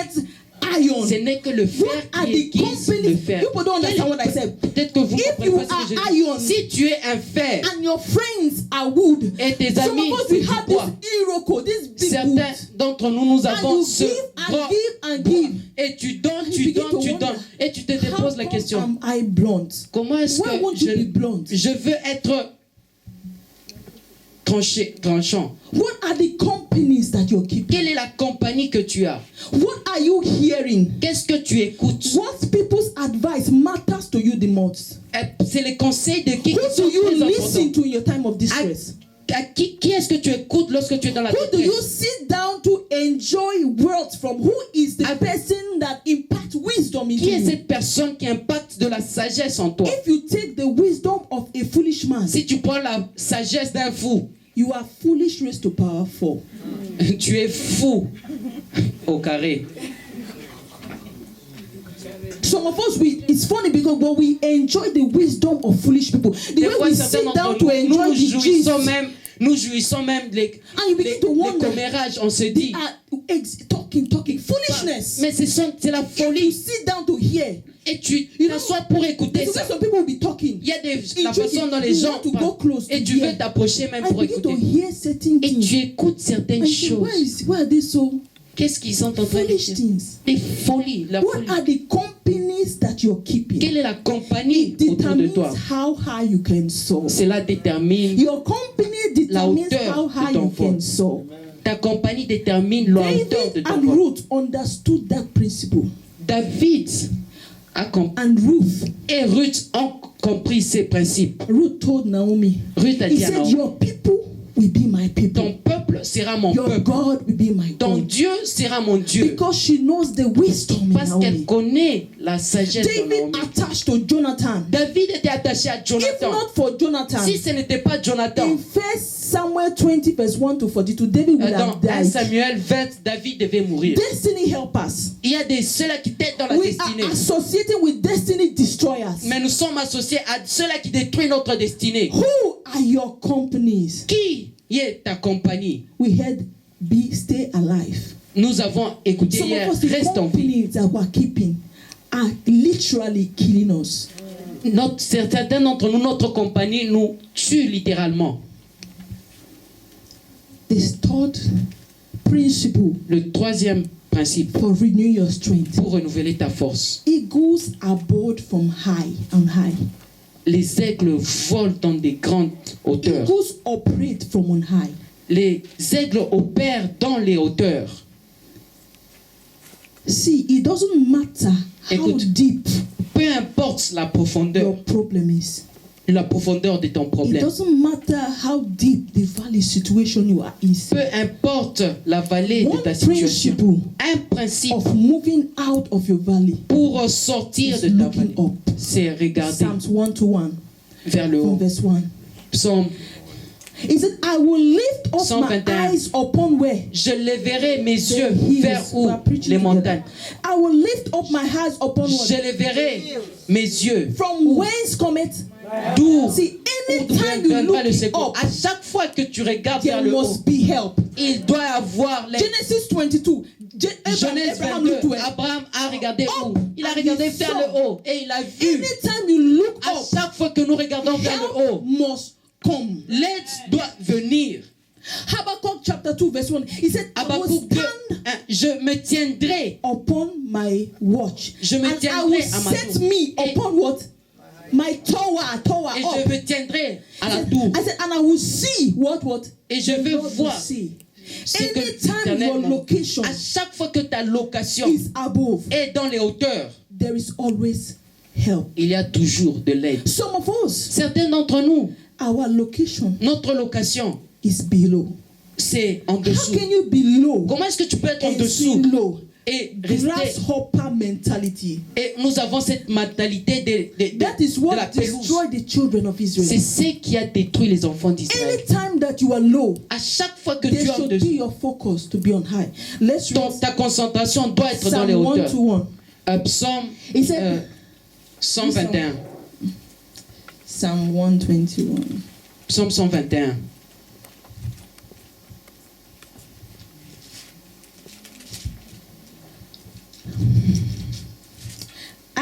iron. Ce n'est que le fer What are qui the aiguise le companies? fer. People don't understand what I said. Peut-être que vous ne If comprenez you pas ce que je are dis. iron Si tu es un fer and your friends are wood, et tes some amis of us c'est we du have bois, this Iroko, this big certains wood. d'entre nous, nous avons you ce give and grand give and bois. give. Et tu donnes, And tu you begin donnes, to tu wonder, donnes. Et tu te How déposes la come question. am I blunt? Comment est-ce Why won't que you be blunt? je veux être tranchant? What are the companies that you're keeping? Quelle est la compagnie que tu as? What are you hearing? Qu'est-ce que tu écoutes? What people's advice matters to you the most? C'est les conseils de qui Who sont do you très listen importants. to in your time of distress? À qui est-ce que tu écoutes lorsque tu es dans la Who do you détresse? sit down to enjoy words from? Who is the Ah. person that impacts wisdom into Qui est you? cette personne qui impacte de la sagesse en toi? If you take the wisdom of a foolish man, Si tu prends la sagesse d'un fou, you are foolish raised to power 4. tu es fou au carré. Some of us, it's funny because when we enjoy the wisdom of foolish people, the Des way fois, we certains sit d'entre down to nous, enjoy the gist, nous jouissons même les and you begin to wonder, commérages. On se dit, talking, foolishness. mais c'est la You folie. sit down to hear. Et tu You know, t'assois pour écouter There's the way ça. some people will be talking. Il y a la Enjoy façon it. dont les You gens want to parlent. go close Et to tu veux hear. t'approcher même I pour begin to écouter. hear certain Et things. tu écoutes certaines I say, choses. why are they so Qu'est-ce qu'ils sont en train de foolish dire? things? Des folies, la What folie. are the companies that you're keeping? Quelle est la compagnie autour de Determines toi? how high you can soar. Cela détermine, Your company determines hauteur how de high ton you can vol. soar. ta compagnie détermine la hauteur de David ton and vol. Ruth understood that principle. David a compris And Ruth, et Ruth ont compris ces principes. Ruth told Naomi, Ruth a he dit à said, Naomi, your people will be my ton people. peuple sera mon Your peuple. God will be my Ton God. Dieu sera mon Dieu. Because she knows the wisdom in Parce qu'elle Naomi. connaît la sagesse de David Naomi. attached to Jonathan. David était attaché à If Jonathan. not for Jonathan, Si ce n'était pas Jonathan, in 1 Samuel 20 verse 1 to 42, David would dans have 1 died. Samuel 20, David devait mourir. Destiny helpers. Il y a ceux-là qui t'aident dans la We destinée. are associating with destiny destroyers. Mais nous sommes associés à ceux-là qui détruisent notre destinée. Who are your companies? Qui est ta compagnie? We heard be stay alive. Nous avons écouté Some hier, of us, the reste en vie. companies that we're keeping are literally killing us. Certains d'entre nous, notre compagnie nous tue littéralement. The third principle Le troisième principe, for renewing your strength. pour renouveler ta force. Eagles are born from high on high. Les aigles volent dans des grandes hauteurs. Eagles operate from on high. Les aigles opèrent dans les hauteurs. See, it doesn't matter how Écoute. deep Peu importe la your profondeur problem is. de ton It problème. doesn't matter how deep the valley situation you are in. Peu importe la vallée de One ta situation. principle Un principe of moving out of your valley pour sortir is de ta looking vallée, up. c'est regarder Psalms 1-1 vers le from haut. verse 1. Psaume, He said, I will lift up my 121. eyes upon where? je lèverai mes The yeux hills. vers où? We are preaching Les together. montagnes. I will lift up my eyes upon Je what? lèverai mes yeux. From whence cometh? D'où See, anytime you viendra le look secours? up, À chaque fois que tu regardes there vers le haut, must be help. il doit avoir les... Genesis 22. Genèse Abraham 22, looked where? Abraham a regardé où? Up, Il a and regardé he vers saw. le haut et il a vu. Anytime you look À up, chaque fois que nous regardons vers le haut, help must come. l'aide doit venir. Habakkuk chapter 2 verse 1. He said, I will Habakkuk 2, stand je me tiendrai. upon my watch. Je me And I tiendrai will à ma set tour. me Et- upon what? My tower Et up. je me tiendrai à la tour. I said, and I will see what? Et je The vais Lord will voir see. ce que Anytime l'Éternel your m'a- location À chaque fois que ta location is above, est dans les hauteurs, there is always help. il y a toujours de l'aide. Some of us, Certains d'entre nous, our location notre location, is below. c'est en How dessous. can you be low Comment est-ce que tu peux être en and dessous see low? et rester? Grasshopper mentality. Et nous avons cette mentalité That is de la what pelouse. destroyed the children of C'est Israel. ce qui a détruit les enfants d'Israël. Anytime that you are low, À chaque fois que there tu es en should be dessous, your focus to be on high. Let's read ta concentration doit être dans Psalm les hauteurs. 1-1. Psaume He said, 121. Psalm 121. Psaume 121.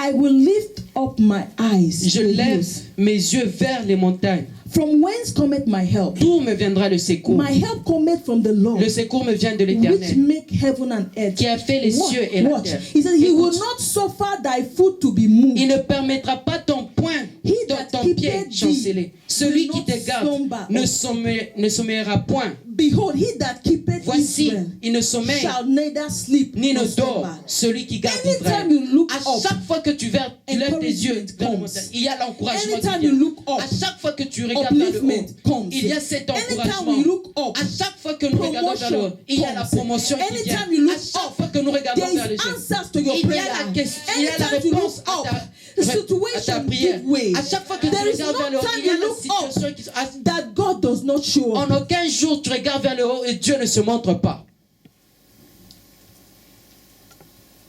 I will lift up my eyes Je to the lève hills. mes yeux vers les montagnes. From whence cometh my help? D'où me viendra le secours? My help cometh from the Lord, Le secours me vient de which l'Éternel, make heaven and earth. qui a fait les cieux et la Watch. terre. He said, He will Écoute. not suffer thy foot to be moved. Il ne permettra pas ton poing, He that ton pied keepeth thee chanceler. Celui will qui not te garde slumber. ne sommeillera point. Behold, he that keepeth Voici, Israel il ne sommeille shall neither sleep ni ne nor dort. slumber. Celui qui garde Anytime Israël. you look À up, chaque fois que tu lèves tes yeux encouragement vers le comes. montagne, il y a l'encouragement qui Anytime vient. you look up, À chaque fois que tu regardes vers le haut, upliftment comes. il y a cet Anytime encouragement. we look up, À chaque fois que nous regardons vers le haut, promotion il y a la comes. promotion qui vient. Anytime you look À chaque up, fois que nous regardons there vers le is ciel, answers to your il y prayer. a la question, il y a la Anytime you réponse look à up, ta, the à ta situation prière. give way. À chaque fois que tu There is regardes vers le no haut, time il y a you la look situation up qui that God does not show en up. aucun jour tu regardes vers le haut et Dieu ne se montre pas.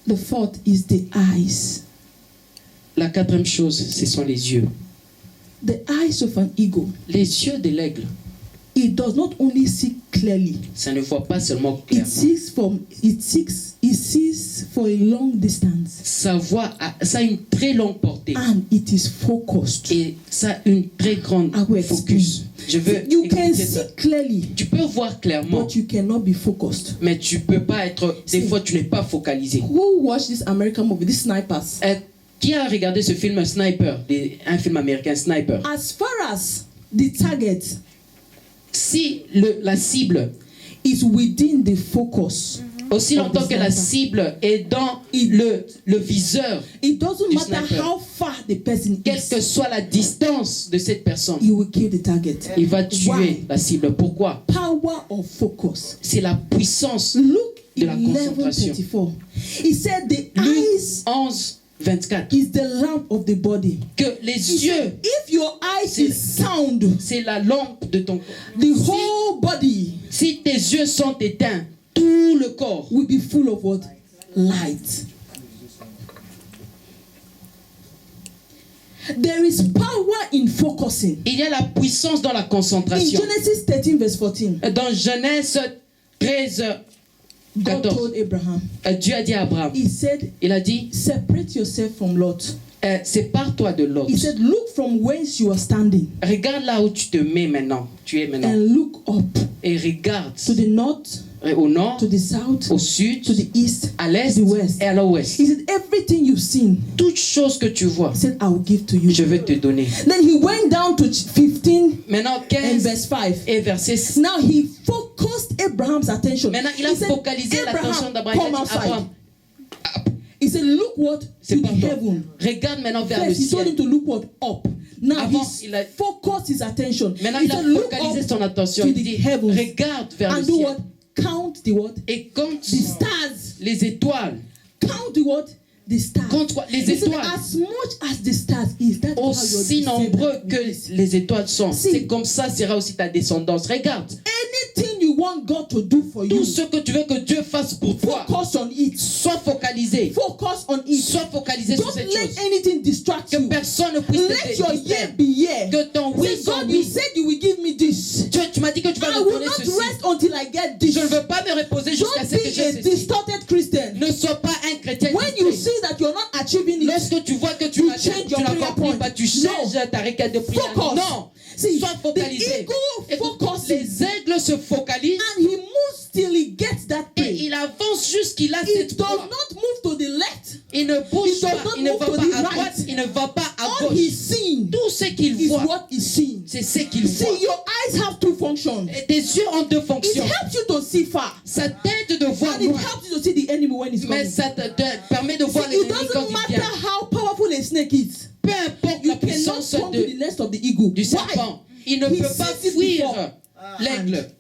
The fourth is the eyes. La quatrième chose, ce sont les yeux. The eyes of an eagle. Les yeux de l'aigle, It does not only see clearly. ça ne voit pas seulement It clairement. sees for a long distance, Ça a une très longue portée and it is focused. et ça a une très grande I will focus. Je veux You can expliquer see ça. clearly, Tu peux voir clairement, but you cannot be focused. mais tu peux pas être. Des Si. fois, tu n'es pas focalisé. Who watched this American movie, these snipers? Qui a regardé ce film Sniper, un film américain Sniper? As far as the target Si la cible, is within the focus, aussi of the longtemps que la sniper. cible est dans le viseur, it doesn't Du matter sniper. how far the person quelle que is, soit la distance de cette personne, you will kill the target. il va tuer Why? la cible. Pourquoi? Power of focus. C'est la puissance. Luke De la concentration. 11:34. He said the Luc eyes 11, 24. is the lamp of the body. Que les He yeux, said, if your eyes C'est- is sound, c'est la lampe de ton corps. the whole body Si tes yeux sont éteints, tout le corps will be full of what? Light. There is power in focusing. il y a la puissance dans la In concentration. Genesis 13 verse 14, Dans Genèse 13, God 14, told Abraham, Dieu a dit à Abraham, he said, il a dit, separate yourself from Lot. sépare-toi de l'autre. He said, look from whence you are standing Regarde là où tu te mets maintenant. Tu es maintenant. and look up Et regarde to the north, au nord, to the south, au sud, to the east, à l'est to the west. et à l'ouest. He said, everything you've seen, Toutes choses que tu vois, he said, I will give to you. je vais te donner. Then he went down to 15 Maintenant, and 15 verse 5. et verset 6. Now he focused Abraham's attention. Maintenant, il He a said, focalisé l'attention Abraham, d'Abraham. come Il a dit, outside. Abraham, He said, look what? c'est To pas the toi. heaven. Regarde maintenant vers le First, he told him ciel. to look what? Up. Now Avant, he il a- focused his attention. Maintenant, He il a said, look focalisé up son attention. to Il the dit, heavens regarde vers le and do ciel. what? Count the what? Et compte The stars. les étoiles. Count the what? The stars. Compte quoi? Les He said, étoiles. as much as the stars is, that Aussi nombreux que les étoiles sont. Si. C'est comme ça sera aussi ta descendance. Regarde, anything you want God to do for tout you, ce que tu veux que Dieu fasse pour toi, focus on it. sois focalisé. Focus on it. Sois focalisé sur Don't cette let chose. anything distract Que you. personne ne puisse Let te your distraire. yeah be yeah. Que ton oui Say, soit God, you oui. said you will give me this. Tu m'as dit que tu vas I me will donner not ceci. rest until I get this. Je ne veux pas me reposer jusqu'à Don't ce que be j'ai a ceci. distorted Christian. Ne sois pas un chrétien When you distrait. see that you're not achieving it, Lorsque tu vois que tu You n'as change your pas prayer compris, point. bah, tu changes ta requête de prière. Focus. Non, see, sois the focalisé. eagle Écoute, focuses les aigles se focalisent and he moves till he gets that et prey. il avance jusqu'il a It cette does proie. not move to the left. Il ne bouge It does pas, not il ne move va to pas the à droite, right. il ne va pas à All gauche. he's seeing Tout ce qu'il is voit, what he's seeing. c'est ce qu'il voit. See, your eyes have two functions. Et tes yeux ont deux It fonctions. helps you to see far, Ça t'aide de voir and it loin, helps you to see the enemy when he's mais coming. ça te permet de voir See, it l'ennemi quand doesn't il matter vient. how powerful a snake is. Peu importe You la cannot puissance come to the nest of the eagle. du Why? serpent, il ne He peut pas sees it fuir before. l'aigle.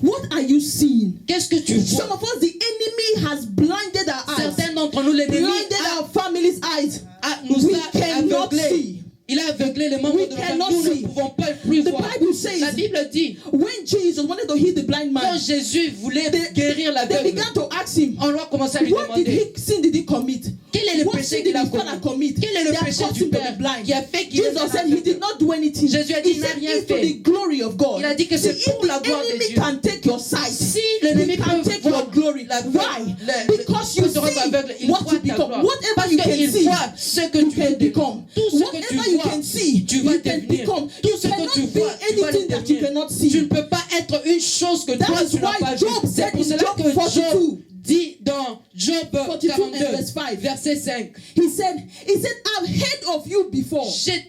What are you seeing? Qu'est-ce que tu vois? Some of us, the enemy has blinded our eyes, Certains d'entre nous, l'ennemi blinded our family's eyes. nous We a cannot aveuglés. see. Il a aveuglé les membres We de notre cannot famille. Nous see. ne pouvons pas plus The voir. Bible says La Bible dit, when Jesus wanted to heal the blind quand man, Jésus voulait they, guérir they l'aveugle, began to ask him, on doit commencer à lui what did demander, sin did he commit? quel est le What péché sin qu'il did a his father commis? commit? Quel est le They have péché caused du him to Père be blind. qui a fait qu'il Jesus said he did not do anything. Jésus a dit, He il n'a said rien it's to fait. the glory of God. Il a dit que c'est See, pour if la the gloire de enemy Dieu. can take your sight, Si l'ennemi he can peut take voir your glory glory. Why? Because you Quand tu rentres aveugle, see il what voit you ta become. gloire. Whatever Parce you can qu'il see, voit ce que you tu vas can devenir. become. Tout ce que tu Whatever you vois, can see, tu vas you can devenir. become. Tout You ce que cannot tu be vois, tu vas anything that you devenir. cannot Tu see. ne peux pas être une chose que That toi is tu n'as why pas vue. Job C'est said pour in cela Job que 42, Job dit dans Job 42 and 42, verse 5. verset 5. He said, I've heard of you before. J'ai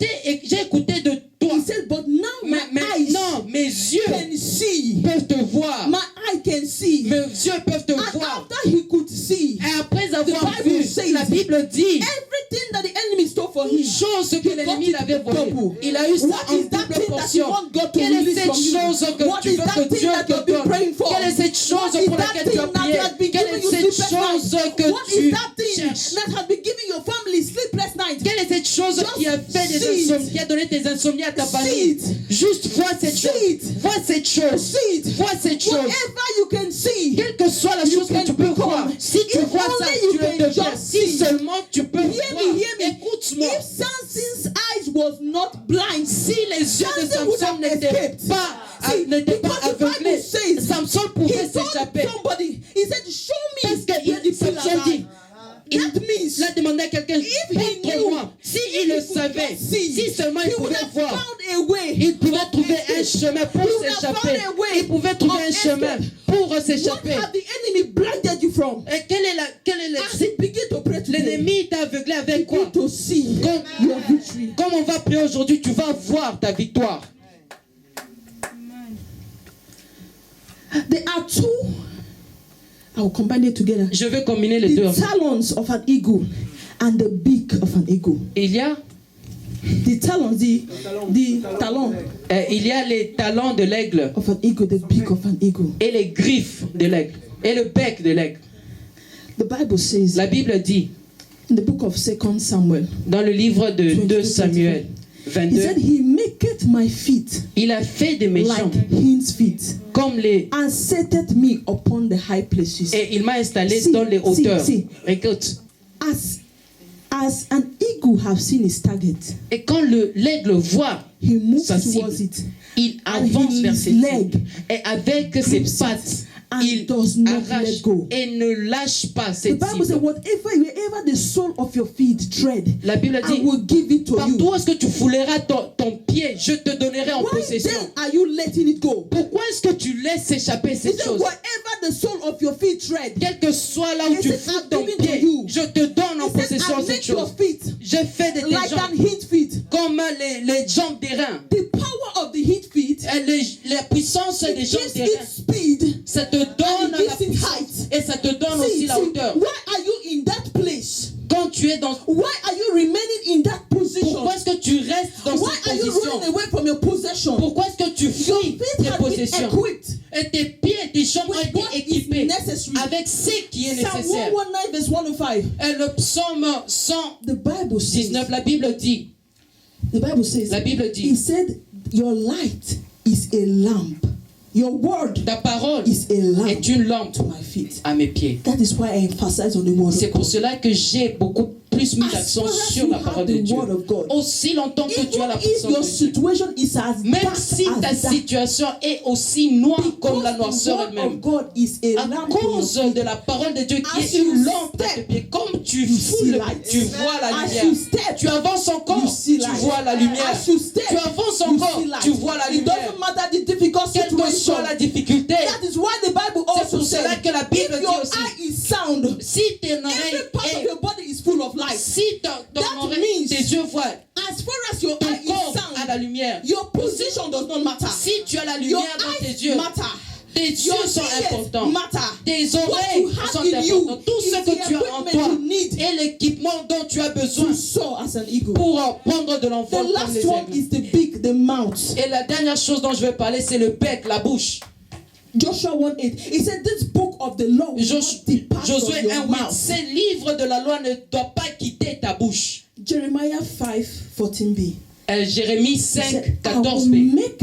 écouté de toi. He said, but now my Mais eyes maintenant, mes yeux can see. peuvent te voir. My eye can see. Mes yeux peuvent te And voir. after he could see, Et après avoir The Bible vu, says, la Bible dit, everything that the enemy stole for une him, chose que he got l'ennemi it l'avait volé, double. il a eu ça What en is that double thing that you portion. want God to Quelle est release cette from you? chose que What tu is veux that que thing Dieu that te you've been donne? praying for? Quelle est cette chose What is pour that laquelle tu as thing prié? that has been Quelle giving est you cette sleepless chose nights? que What is tu that thing cherches? that has been giving your family sleepless nights? Quelle est cette chose Just qui a fait des see it. insomnies, qui a donné tes insomnies à ta See famille? it. Juste vois cette See chose. it. Vois cette chose. See it. Vois cette chose. Whatever you can see, Quelle que soit la you chose que can tu peux become. voir, si tu If vois ça, only you tu le can deviens. just Si see. seulement tu peux Hear voir. me, hear me. Écoute-moi. If Samson's eyes was not blind, Si les yeux de Samson would Samson have n'étaient escaped. pas, See, n'étaient pas because the Bible aveuglés, says Samson he pouvait told s'échapper. somebody, he said, show Parce me que where the pillars Samson are. dit, That means il a demandé à quelqu'un, if he montre-moi. knew, Si if il le he could savait, just see, si seulement il he would pouvait have voir, found a way. il pouvait trouver un chemin pour He would have s'échapper. found a way Il pouvait trouver of un chemin escape. pour What s'échapper. have the enemy blinded you from? Et quelle est As you begin to pray today, l'ennemi t'a aveuglé avec quoi? begin to see Comme, your victory. comme on va prier aujourd'hui, tu vas voir ta victoire. There are two. I will combine it together. Je vais combiner les deux. The talons of an eagle and the beak of an eagle. Il y a The talons, the talon il y a les talons de l'aigle of an eagle, the beak of an eagle. et les griffes de l'aigle et le bec de l'aigle. The Bible says La Bible dit in the book of 2 Samuel, dans le livre de 2 Samuel he 22, said, He maketh my feet il a fait des méchants like hinds' feet, comme les and setteth me upon the high places. et il m'a installé See, dans les hauteurs. see. Écoute, As an eagle have seen his target, et quand l'aigle voit he moves sa cible, towards it, il and avance vers his ses leg cibles et avec ses grips it pattes and il does not arrache let go. et ne lâche pas The cette Bible says, cible. wherever the sole of your feet tread, La Bible I dit, will give it to partout you. où est-ce que tu fouleras ton pied, je te donnerai en Why possession. then are you letting it go? Pourquoi est-ce que tu laisses s'échapper He cette said, chose? wherever the sole of your feet tread, Quel que soit là où He tu said, fous I'm ton giving to pied, you. je te donne en he said, possession I cette make your chose. feet Je fais de tes like jambes an hinge feet. comme les jambes d'airain. The power of the hinge feet La puissance des it jambes gives d'airain, it speed. ça te donne And it la gives it puissance height. et ça te donne aussi la hauteur. why are you in that place? Quand tu es dans... Why are you remaining in that position? Pourquoi est-ce que tu restes dans Why cette are you position? running away from your possession? Pourquoi est-ce que tu Your fuis feet tes have been possessions? equipped Et tes pieds et tes jambes ont with été what is équipés necessary. avec ce qui est Psalm nécessaire. 119 verse 105. Et le psaume 119, The Bible says. la Bible dit, The Bible says. la Bible He dit, said, "Your light is a lamp. Your word ta parole is a lamp est une lampe to my feet." à mes pieds. That is why I emphasize on the word C'est of pour God. cela que j'ai beaucoup plus mis As l'accent far as sur you la have parole de the Dieu. word of God, Aussi longtemps que tu as la even if parole your de Dieu. situation is as Même dark si ta as that, situation est aussi noire comme la because the noirceur word elle-même, of God is a à lamp to your cause feet. de la parole de Dieu qui As est une you lampe à tes step, pieds, comme tu you foules, see light. tu vois la As lumière. you step, Tu avances encore, you see tu light. vois la lumière. As you step, Tu avances you encore, see light. tu vois la It lumière. doesn't matter the difficult Quelle que situation. soit la difficulté, That is why the Bible c'est also pour cela says, que la Bible if dit your aussi, eye is sound, si tes every oreilles part of est, your body is full of light. si ton That oreille, means- tes yeux voient, As far as your ton eye is corps a la sound, lumière. your position does not matter. Si tu as la Your lumière dans tes eyes yeux, matter. tes Your yeux sont ears importants. matter. Tes What oreilles you have sont in you importantes. Tout is ce the que tu as en equipment toi you need et l'équipement dont tu as besoin to soar as an eagle. pour prendre de The l'envol comme les last one aigles. is the beak, the mouth. Et la dernière chose dont je vais parler, c'est le bec, la bouche. Joshua 1:8. He said, "This book of the law will not depart from Josué your 1:8. mouth." Ces livres de la loi ne doivent pas quitter ta bouche. Jeremiah 5:14b. Jérémie He 5, said, "I 14b. will make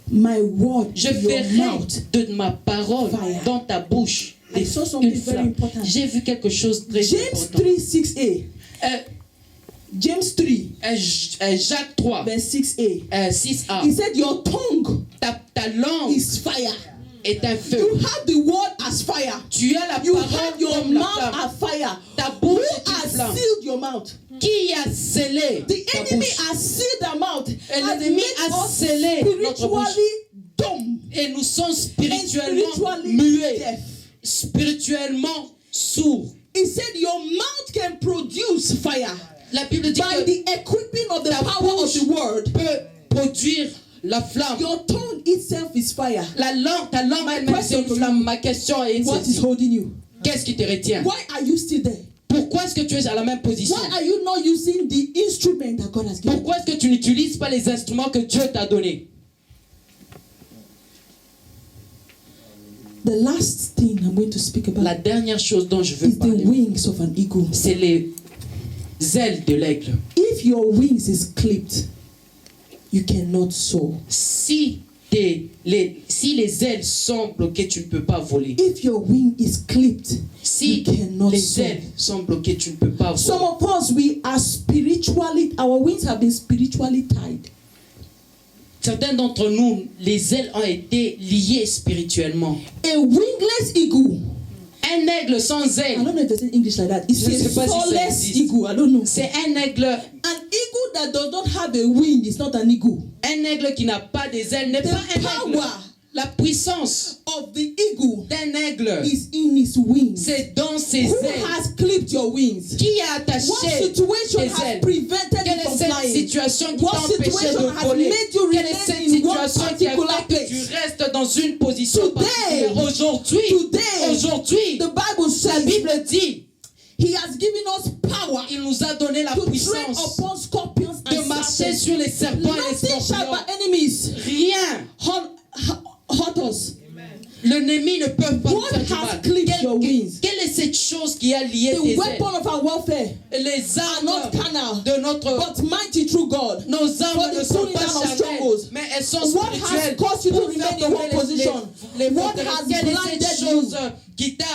my word Je in your ferai mouth." de ma parole Fire. dans ta bouche I saw something une very flamme. important. J'ai vu quelque chose de très James important. 3:6a. James 3 Jacques 3, verse 6a. 6a. He said, "Your tongue Ta langue is fire." est un feu. You have the word as fire. Tu as la You parole have your comme la mouth flamme. as fire. Ta Who bouche est une has flamme. sealed your mouth? Qui a scellé The ta enemy bouche? has sealed their mouth. Et Has l'ennemi made a us scellé notre bouche. spiritually dumb Et nous sommes and spirituellement spiritually muets, deaf. spirituellement sourds. He said your mouth can produce fire La Bible dit by que the equipping of the ta power of bouche the word. peut produire la flamme. Your tongue itself is fire. Ta langue My elle-même, question c'est une to flamme. you. Ma question est What is celle-ci. holding you? Qu'est-ce qui te retient? Why are you still there? Pourquoi est-ce que tu es à la même position? Why are you not using the instrument that God has given? Pourquoi est-ce que tu n'utilises pas les instruments que Dieu t'a donnés? The last thing I'm going to speak about La dernière chose dont je veux is the parler, wings of an eagle. c'est les ailes de l'aigle. If your wings is clipped, you cannot soar. Si les ailes sont bloquées, tu ne peux pas voler. If your wing is clipped, Si you cannot les soar. ailes sont bloquées, tu ne peux pas Some voler. of us, we are spiritually, our wings have been spiritually tied. Certains d'entre nous, les ailes ont été liées spirituellement. A wingless eagle. Un aigle sans I ailes, don't know if there's an English like that. It's Je ne sais a pas si ça soulless existe. eagle. I don't know. c'est un aigle That does not have a wing is not an eagle. qui n'a pas des ailes, n'est The pas un aigle. power La puissance of the eagle d'un aigle, is in his wings. c'est dans ses Who ailes. has clipped your wings? Qui a What attaché situation tes has ailes? prevented Quelle you est from cette flying? situation qui What t'a empêché situation de has voler? made you Quelle est remain cette in one situation qui a particular fait que tu place? restes dans une position Today, particulière? Aujourd'hui, The Bible la says Bible dit, He has given us power il nous a donné la to tread puissance upon scorpions de and marcher serpents. sur les serpents et les Nothing shall scorpions. by enemies Rien. hurt us. L'ennemi ne peut pas nous What faire du has mal. clipped your wings? Quelle est cette chose qui a lié The tes ailes? weapon of our warfare Les are not armes carnal, de notre... but mighty through God. Nos For armes the ne sont pulling pas down of charnelles, strongholds. mais elles sont What has spirituelles. caused you to Pour remain faire in tomber one position? les What forteresses. has Quelle est blinded cette you? chose qui t'a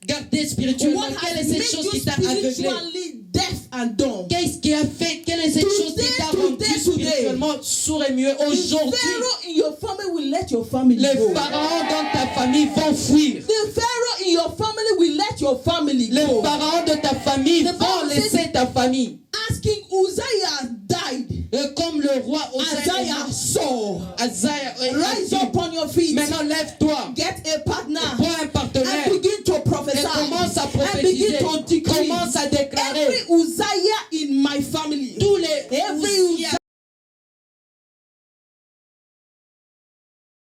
gardé spirituellement? What Quelle has est made cette chose you qui t'a aveuglé? spiritually deaf and dumb? Qu'est-ce qui a fait? Quelle est cette chose qui t'a rendu spirituellement sourd et muet The aujourd'hui? Pharaoh in your family will let your family Les go. pharaons dans ta famille vont fuir. The Pharaoh in your family will let your family Les go. pharaons de ta famille The vont Bible laisser ta famille. As King Uzziah died, Et comme le roi Isaiah saw.